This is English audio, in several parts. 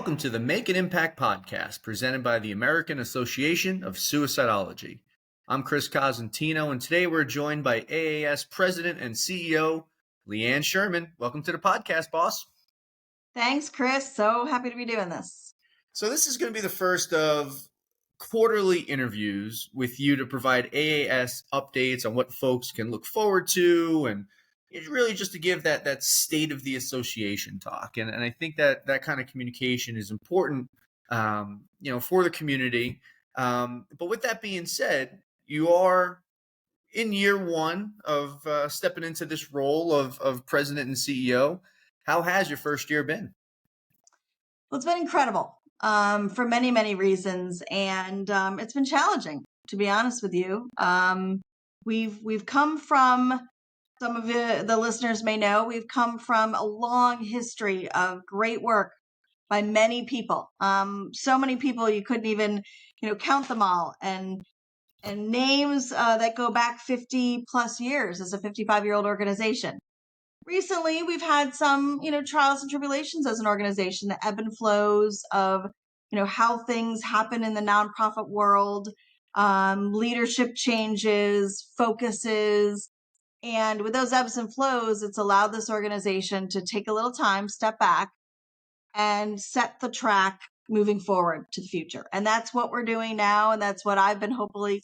Welcome to the Make an Impact podcast presented by the American Association of Suicidology. I'm Chris Cosentino, and today we're joined by AAS President and CEO, Leeann Sherman. Welcome to the podcast, boss. Thanks, Chris. So happy to be doing this. So this is going to be the first of quarterly interviews with you to provide AAS updates on what folks can look forward to, and it's really just to give that state of the association talk. And I think that kind of communication is important, for the community. But with that being said, you are in year one of stepping into this role of president and CEO. How has your first year been? Well, it's been incredible for many, many reasons. And it's been challenging, to be honest with you. We've come from, some of the listeners may know, we've come from a long history of great work by many people. So many people you couldn't even, count them all. And names that go back 50 plus years as a 55-year-old organization. Recently, we've had some, trials and tribulations as an organization, the ebb and flows of, how things happen in the nonprofit world, leadership changes, focuses. And with those ebbs and flows, it's allowed this organization to take a little time, step back, and set the track moving forward to the future. And that's what we're doing now. And that's what I've been hopefully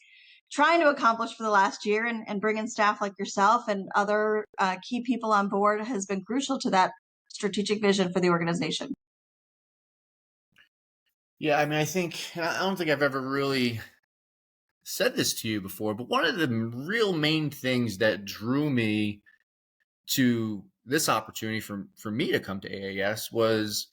trying to accomplish for the last year, and bringing staff like yourself and other key people on board has been crucial to that strategic vision for the organization. Yeah, I mean, I don't think I've ever really said this to you before, but one of the real main things that drew me to this opportunity for me to come to AAS was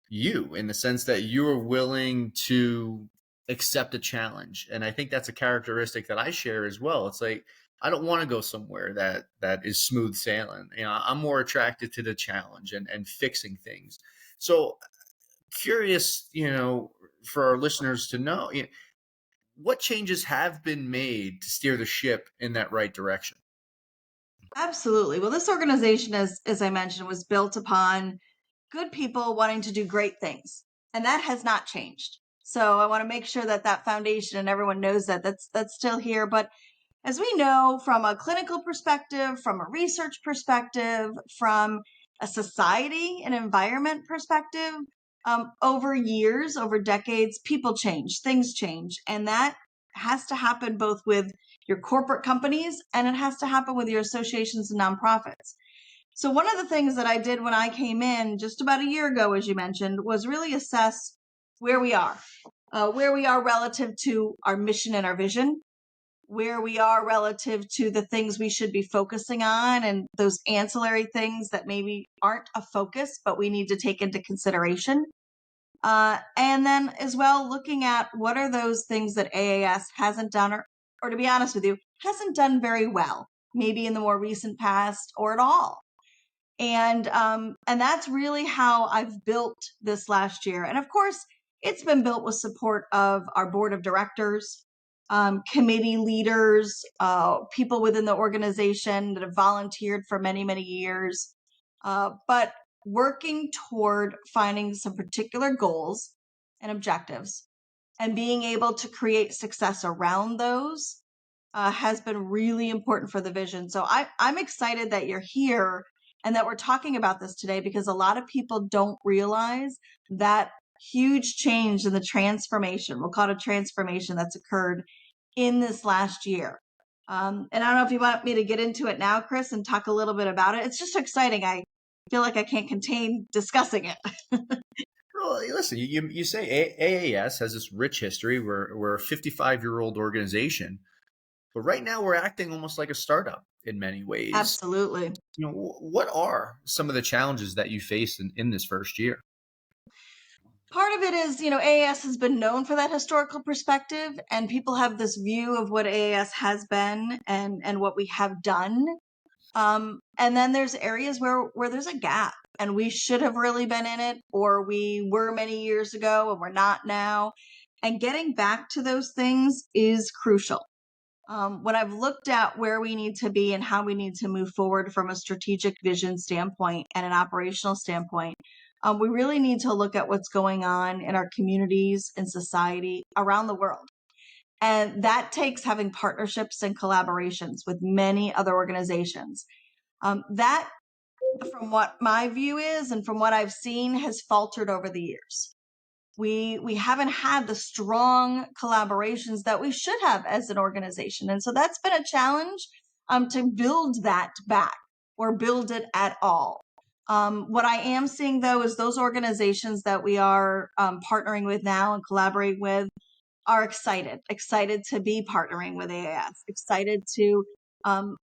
you, in the sense that you were willing to accept a challenge. And I think that's a characteristic that I share as well. It's like, I don't want to go somewhere that is smooth sailing. I'm more attracted to the challenge and fixing things. So curious, for our listeners to know, what changes have been made to steer the ship in that right direction? Absolutely. Well, this organization, as I mentioned, was built upon good people wanting to do great things, and that has not changed. So I want to make sure that foundation, and everyone knows that's still here. But as we know, from a clinical perspective, from a research perspective, from a society and environment perspective, over years, over decades, people change, things change. And that has to happen both with your corporate companies, and it has to happen with your associations and nonprofits. So one of the things that I did when I came in just about a year ago, as you mentioned, was really assess where we are relative to our mission and our vision, where we are relative to the things we should be focusing on, and those ancillary things that maybe aren't a focus, but we need to take into consideration. And then as well, looking at what are those things that AAS hasn't done, or to be honest with you, hasn't done very well, maybe in the more recent past or at all. And that's really how I've built this last year. And of course, it's been built with support of our board of directors, committee leaders, people within the organization that have volunteered for many, many years. But working toward finding some particular goals and objectives and being able to create success around those has been really important for the vision. So I'm excited that you're here and that we're talking about this today, because a lot of people don't realize that huge change in the transformation, we'll call it a transformation, that's occurred in this last year. And I don't know if you want me to get into it now, Chris, and talk a little bit about it. It's just exciting. I feel like I can't contain discussing it. Well, listen, you say AAS has this rich history. We're a 55-year-old organization, but right now we're acting almost like a startup in many ways. Absolutely. What are some of the challenges that you faced in this first year? Part of it is, AAS has been known for that historical perspective, and people have this view of what AAS has been and what we have done. And then there's areas where there's a gap, and we should have really been in it, or we were many years ago and we're not now. And getting back to those things is crucial. When I've looked at where we need to be and how we need to move forward from a strategic vision standpoint and an operational standpoint, We really need to look at what's going on in our communities and society around the world. And that takes having partnerships and collaborations with many other organizations. That, from what my view is and from what I've seen, has faltered over the years. We haven't had the strong collaborations that we should have as an organization. And so that's been a challenge to build that back or build it at all. What I am seeing, though, is those organizations that we are partnering with now and collaborating with are excited to be partnering with AAS, excited to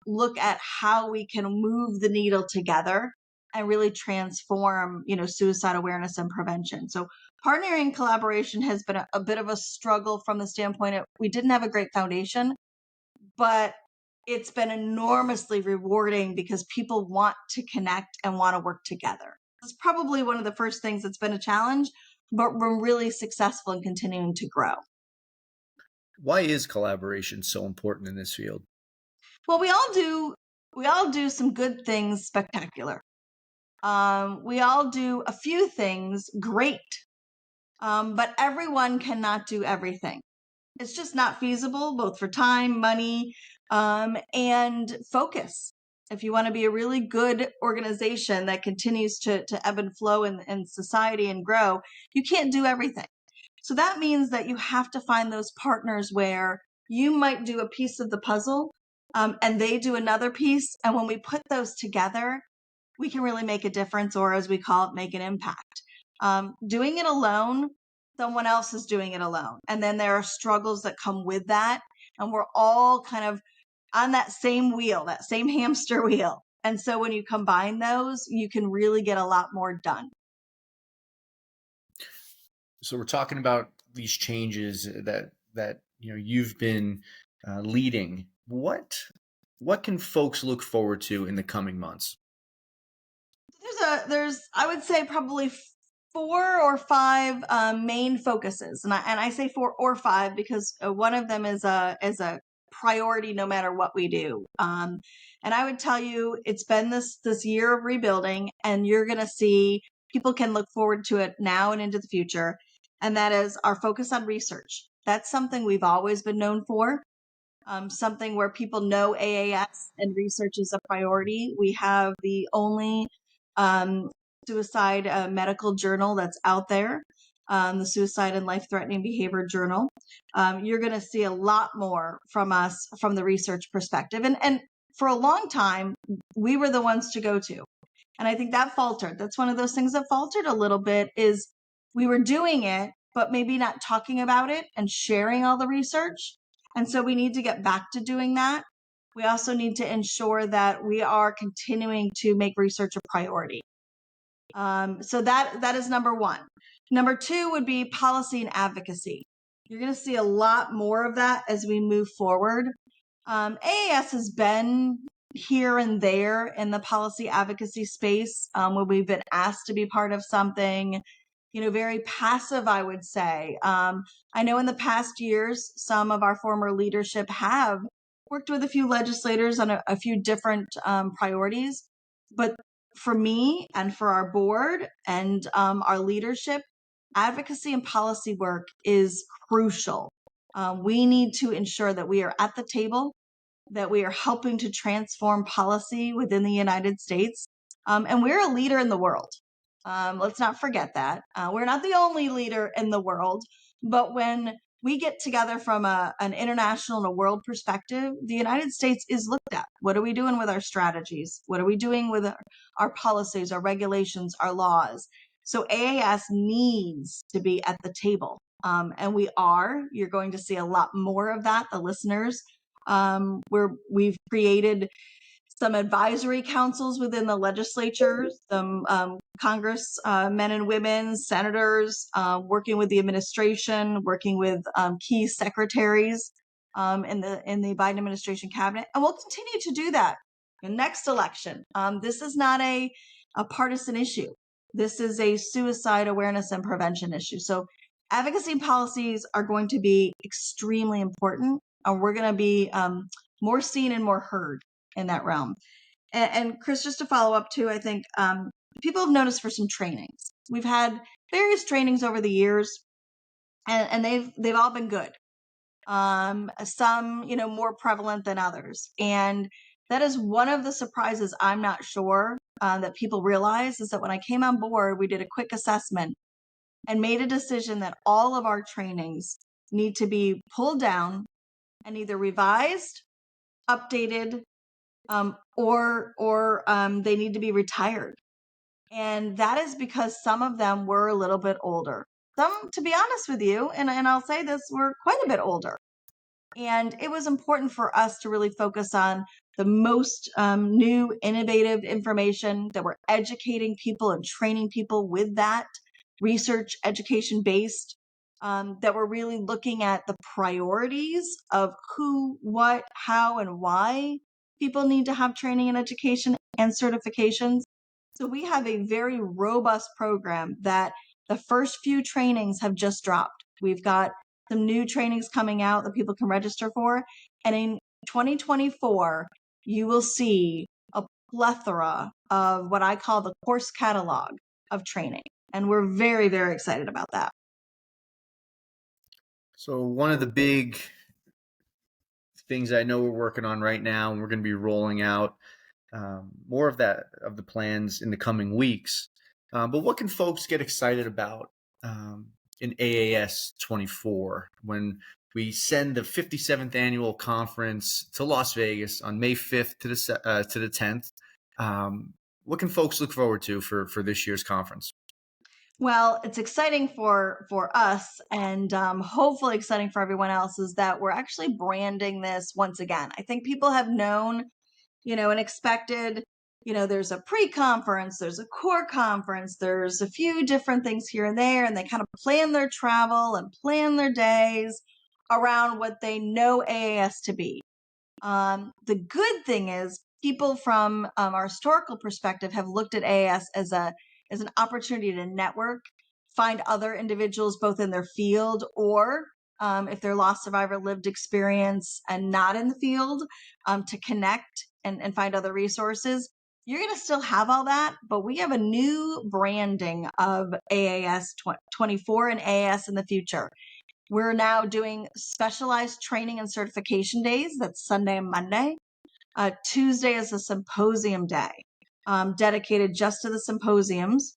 look at how we can move the needle together and really transform, suicide awareness and prevention. So partnering collaboration has been a bit of a struggle from the standpoint of we didn't have a great foundation, but it's been enormously rewarding because people want to connect and want to work together. It's probably one of the first things that's been a challenge, but we're really successful in continuing to grow. Why is collaboration so important in this field? Well, we all do some good things spectacular. We all do a few things great, but everyone cannot do everything. It's just not feasible, both for time, money, and focus. If you want to be a really good organization that continues to ebb and flow in society and grow, you can't do everything. So that means that you have to find those partners where you might do a piece of the puzzle and they do another piece. And when we put those together, we can really make a difference, or as we call it, make an impact. Doing it alone, someone else is doing it alone. And then there are struggles that come with that. And we're all kind of on that same wheel, that same hamster wheel. And so when you combine those, you can really get a lot more done. So we're talking about these changes that you've been leading. What can folks look forward to in the coming months? There's I would say probably 4 or 5 main focuses, and I say 4 or 5 because one of them is a priority no matter what we do. And I would tell you it's been this year of rebuilding, and you're going to see people can look forward to it now and into the future. And that is our focus on research. That's something we've always been known for. Something where people know AAS and research is a priority. We have the only um, suicide medical journal that's out there, the Suicide and Life Threatening Behavior Journal. You're going to see a lot more from us from the research perspective. And for a long time, we were the ones to go to. And I think that faltered. That's one of those things that faltered a little bit is we were doing it, but maybe not talking about it and sharing all the research. And so we need to get back to doing that. We also need to ensure that we are continuing to make research a priority. So that is number one. Number 2 would be policy and advocacy. You're going to see a lot more of that as we move forward. AAS has been here and there in the policy advocacy space when we've been asked to be part of something, very passive, I would say. I know in the past years, some of our former leadership have worked with a few legislators on a few different priorities. But for me and for our board and our leadership, advocacy and policy work is crucial. We need to ensure that we are at the table, that we are helping to transform policy within the United States. And we're a leader in the world. Let's not forget that. We're not the only leader in the world, but when we get together from an international and a world perspective, the United States is looked at. What are we doing with our strategies? What are we doing with our policies, our regulations, our laws? So AAS needs to be at the table. And we are. You're going to see a lot more of that, the listeners. We've created some advisory councils within the legislature, some Congress men and women, senators, working with the administration, working with key secretaries in the Biden administration cabinet, and we'll continue to do that. The next election, this is not a partisan issue. This is a suicide awareness and prevention issue. So advocacy and policies are going to be extremely important, and we're going to be more seen and more heard in that realm. And Chris, just to follow up too, I think people have noticed for some trainings. We've had various trainings over the years, and they've all been good. Some, more prevalent than others. And that is one of the surprises I'm not sure that people realize is that when I came on board, we did a quick assessment and made a decision that all of our trainings need to be pulled down and either revised, updated, or they need to be retired. And that is because some of them were a little bit older. Some, to be honest with you, and I'll say this, were quite a bit older. And it was important for us to really focus on the most new, innovative information that we're educating people and training people with that research, education based, that we're really looking at the priorities of who, what, how, and why people need to have training and education and certifications. So we have a very robust program that the first few trainings have just dropped. We've got some new trainings coming out that people can register for. And in 2024, you will see a plethora of what I call the course catalog of training. And we're very, very excited about that. So one of the big things I know we're working on right now, and we're going to be rolling out more of the plans in the coming weeks. But what can folks get excited about in AAS 24 when we send the 57th annual conference to Las Vegas on May 5th to the 10th? What can folks look forward to for this year's conference? Well, it's exciting for us, and hopefully exciting for everyone else, is that we're actually branding this once again. I think people have known, and expected, there's a pre-conference, there's a core conference, there's a few different things here and there, and they kind of plan their travel and plan their days around what they know AAS to be. The good thing is people from our historical perspective have looked at AAS as an opportunity to network, find other individuals both in their field or if they're lost survivor lived experience and not in the field, to connect and find other resources. You're going to still have all that, but we have a new branding of AAS 24 and AAS in the future. We're now doing specialized training and certification days. That's Sunday and Monday. Tuesday is a symposium day dedicated just to the symposiums.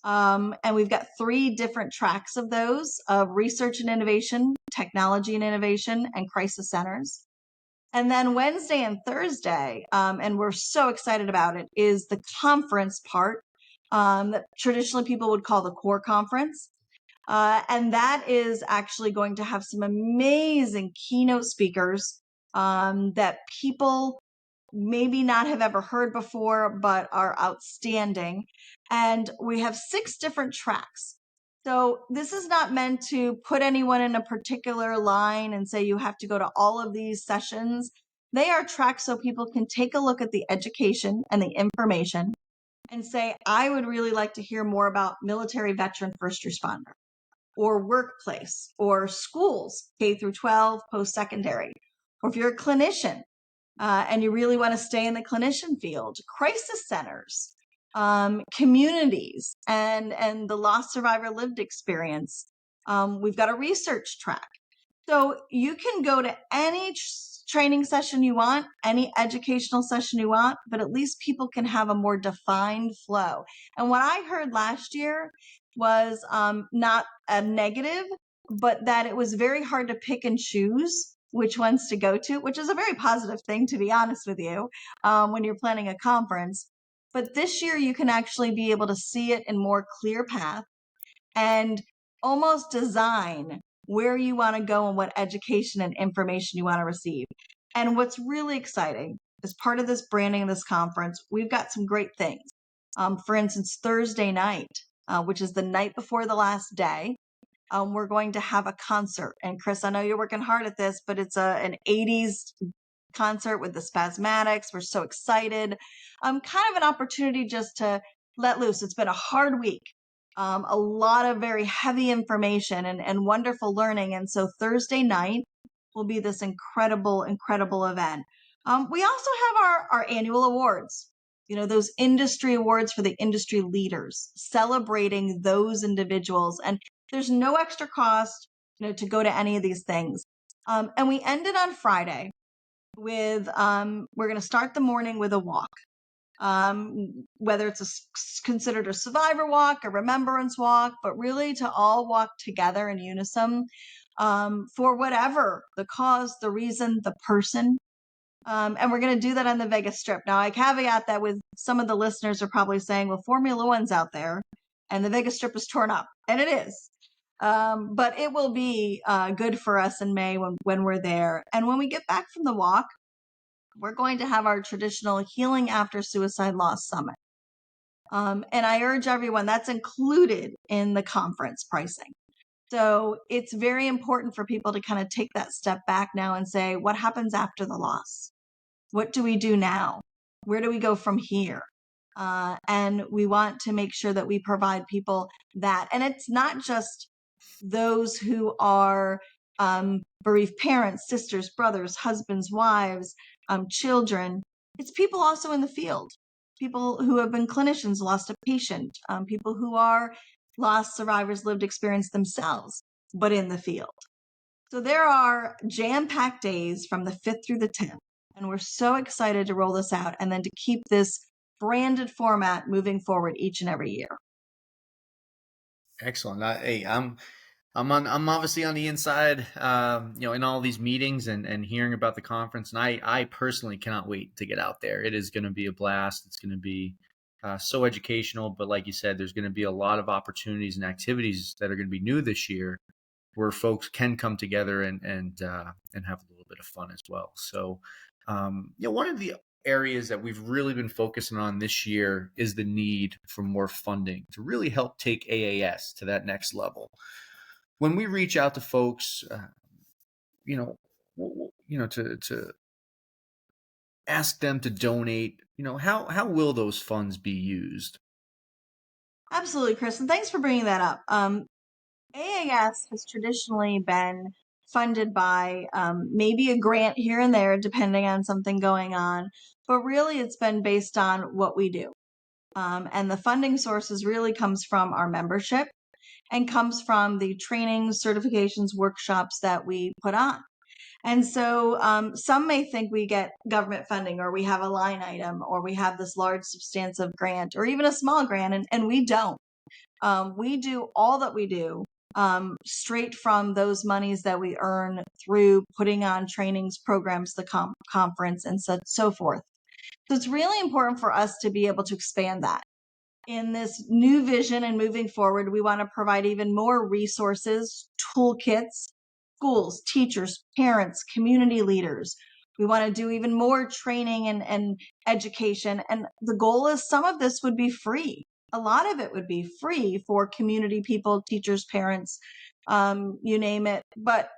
And we've got 3 different tracks of those of research and innovation, technology and innovation, and crisis centers. And then Wednesday and Thursday, and we're so excited about it, is the conference part that traditionally people would call the core conference. And that is actually going to have some amazing keynote speakers that people maybe not have ever heard before, but are outstanding. And we have 6 different tracks. So this is not meant to put anyone in a particular line and say you have to go to all of these sessions. They are tracks so people can take a look at the education and the information and say, I would really like to hear more about military veteran first responder, or workplace, or schools, K through 12, post-secondary. Or if you're a clinician and you really want to stay in the clinician field, crisis centers, communities, and the lost survivor lived experience. We've got a research track. So you can go to any training session you want, any educational session you want, but at least people can have a more defined flow. And what I heard last year was not a negative, but that it was very hard to pick and choose which ones to go to, which is a very positive thing, to be honest with you, when you're planning a conference. But this year you can actually be able to see it in more clear path and almost design where you want to go and what education and information you want to receive. And what's really exciting as part of this branding of this conference, we've got some great things. For instance, Thursday night, which is the night before the last day, we're going to have a concert. And Chris, I know you're working hard at this, but it's an 80s concert with the Spasmatics. We're so excited. Kind of an opportunity just to let loose. It's been a hard week. A lot of very heavy information and wonderful learning. And so Thursday night will be this incredible, incredible event. We also have our annual awards. those industry awards for the industry leaders, celebrating those individuals. And there's no extra cost, to go to any of these things. And we ended on Friday with, we're going to start the morning with a walk. Whether it's considered a survivor walk, a remembrance walk, but really to all walk together in unison, for whatever the cause, the reason, the person. And we're going to do that on the Vegas Strip. Now, I caveat that with some of the listeners are probably saying, well, Formula One's out there and the Vegas Strip is torn up. And it is. But it will be good for us in May when we're there. And when we get back from the walk, we're going to have our traditional Healing After Suicide Loss Summit. And I urge everyone, that's included in the conference pricing. So it's very important for people to kind of take that step back now and say, what happens after the loss? What do we do now? Where do we go from here? And we want to make sure that we provide people that. And it's not just those who are bereaved parents, sisters, brothers, husbands, wives, children. It's people also in the field, people who have been clinicians, lost a patient, people who are lost survivors, lived experience themselves, but in the field. So there are jam-packed days from the 5th through the 10th, and we're so excited to roll this out and then to keep this branded format moving forward each and every year. Excellent. Hey, I'm obviously on the inside, in all these meetings and hearing about the conference, and I personally cannot wait to get out there. It is going to be a blast. It's going to be so educational, but like you said, there's going to be a lot of opportunities and activities that are going to be new this year, where folks can come together and have a little bit of fun as well. So, one of the areas that we've really been focusing on this year is the need for more funding to really help take AAS to that next level. When we reach out to folks, to ask them to donate, how will those funds be used? Absolutely, Chris, and thanks for bringing that up. AAS has traditionally been funded by maybe a grant here and there, depending on something going on, but really it's been based on what we do. And the funding sources really comes from our membership and comes from the trainings, certifications, workshops that we put on. And so some may think we get government funding, or we have a line item, or we have this large substantive grant, or even a small grant, and we don't. We do all that we do straight from those monies that we earn through putting on trainings, programs, the conference, and so forth. So it's really important for us to be able to expand that. In this new vision and moving forward, we want to provide even more resources, toolkits, schools, teachers, parents, community leaders. We want to do even more training and education. And the goal is some of this would be free. A lot of it would be free for community people, teachers, parents, you name it. But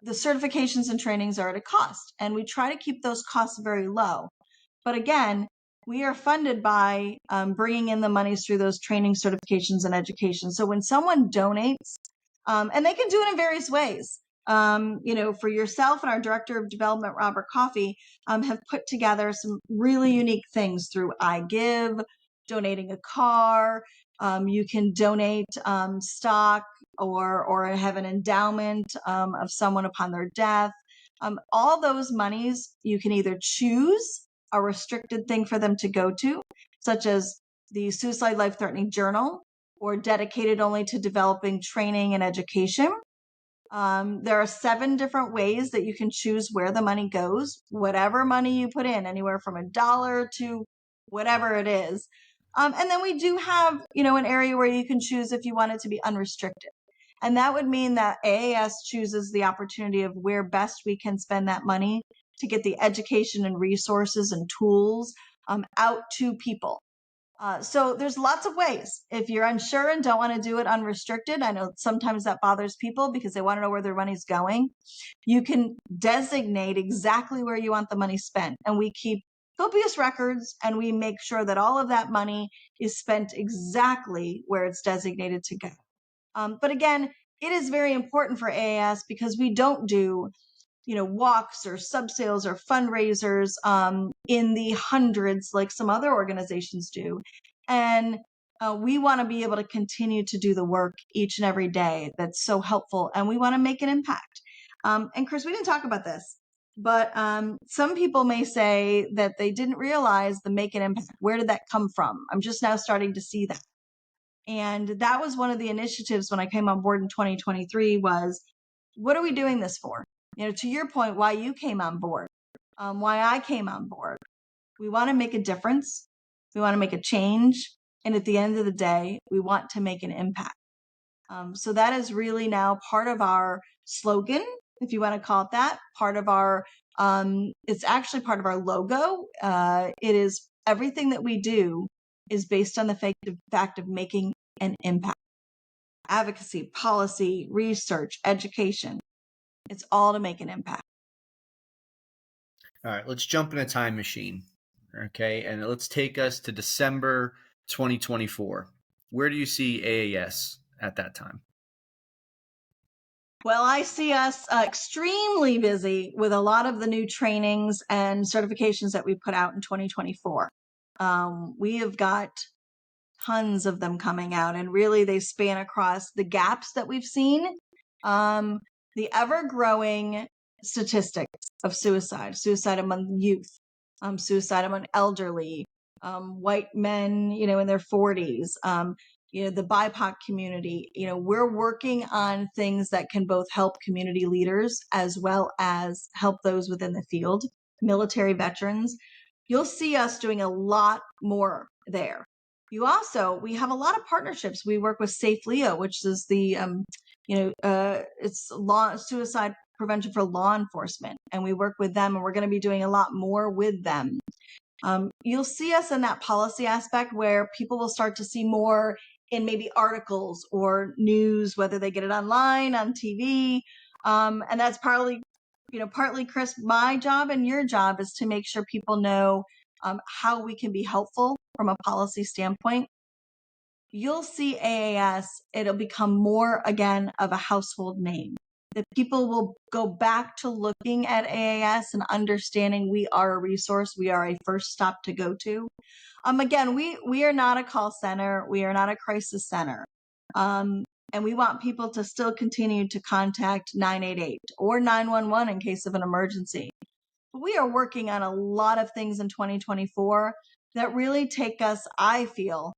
the certifications and trainings are at a cost, and we try to keep those costs very low. But again, we are funded by bringing in the monies through those training, certifications, and education. So when someone donates, and they can do it in various ways, for yourself and our director of development, Robert Coffey, have put together some really unique things through I Give, donating a car. You can donate stock or have an endowment of someone upon their death. All those monies you can either choose a restricted thing for them to go to, such as the Suicide Life Threatening Journal, or dedicated only to developing training and education. There are 7 different ways that you can choose where the money goes, whatever money you put in, anywhere from $1 to whatever it is. And then we do have, an area where you can choose if you want it to be unrestricted. And that would mean that AAS chooses the opportunity of where best we can spend that money to get the education and resources and tools out to people. So there's lots of ways. If you're unsure and don't want to do it unrestricted, I know sometimes that bothers people because they want to know where their money's going. You can designate exactly where you want the money spent. And we keep copious records, and we make sure that all of that money is spent exactly where it's designated to go. But again, it is very important for AAS because we don't do walks or sub-sales or fundraisers in the hundreds like some other organizations do. And we want to be able to continue to do the work each and every day that's so helpful, and we want to make an impact. And Chris, we didn't talk about this, but some people may say that they didn't realize the make an impact. Where did that come from? I'm just now starting to see that. And that was one of the initiatives when I came on board in 2023 was, what are we doing this for? To your point, why you came on board, why I came on board. We want to make a difference. We want to make a change. And at the end of the day, we want to make an impact. So that is really now part of our slogan, if you want to call it that, part of our, it's actually part of our logo. It is everything that we do is based on the fact of making an impact. Advocacy, policy, research, education. It's all to make an impact. All right, let's jump in a time machine. Okay, and let's take us to December 2024. Where do you see AAS at that time? Well, I see us extremely busy with a lot of the new trainings and certifications that we put out in 2024. We have got tons of them coming out, and really they span across the gaps that we've seen, the ever-growing statistics of suicide among youth, suicide among elderly, white men, in their 40s, the BIPOC community. We're working on things that can both help community leaders as well as help those within the field, military veterans. You'll see us doing a lot more there. We have a lot of partnerships. We work with Safe Leo, which is the, it's suicide prevention for law enforcement. And we work with them, and we're going to be doing a lot more with them. You'll see us in that policy aspect where people will start to see more in maybe articles or news, whether they get it online, on TV. And that's partly, Chris, my job and your job is to make sure people know how we can be helpful from a policy standpoint. You'll see AAS, it'll become more again of a household name. That people will go back to looking at AAS and understanding we are a resource, we are a first stop to go to. Again, we are not a call center, we are not a crisis center. And we want people to still continue to contact 988 or 911 in case of an emergency. But we are working on a lot of things in 2024 that really take us, I feel,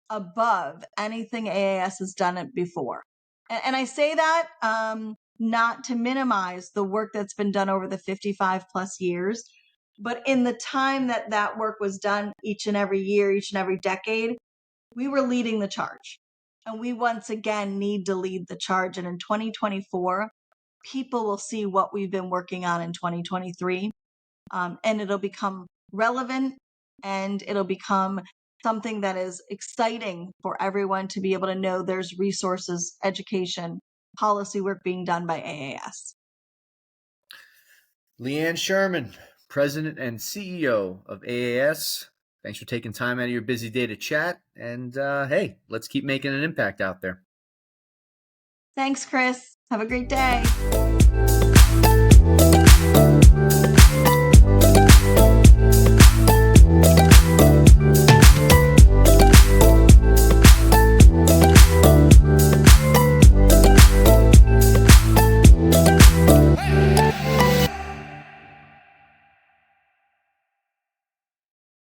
above anything AAS has done it before. And I say that not to minimize the work that's been done over the 55 plus years, but in the time that work was done each and every year, each and every decade, we were leading the charge. And we once again need to lead the charge. And in 2024, people will see what we've been working on in 2023, and it'll become relevant, and it'll become something that is exciting for everyone to be able to know there's resources, education, policy work being done by AAS. Leeann Sherman, President and CEO of AAS. Thanks for taking time out of your busy day to chat. And hey, let's keep making an impact out there. Thanks, Chris. Have a great day.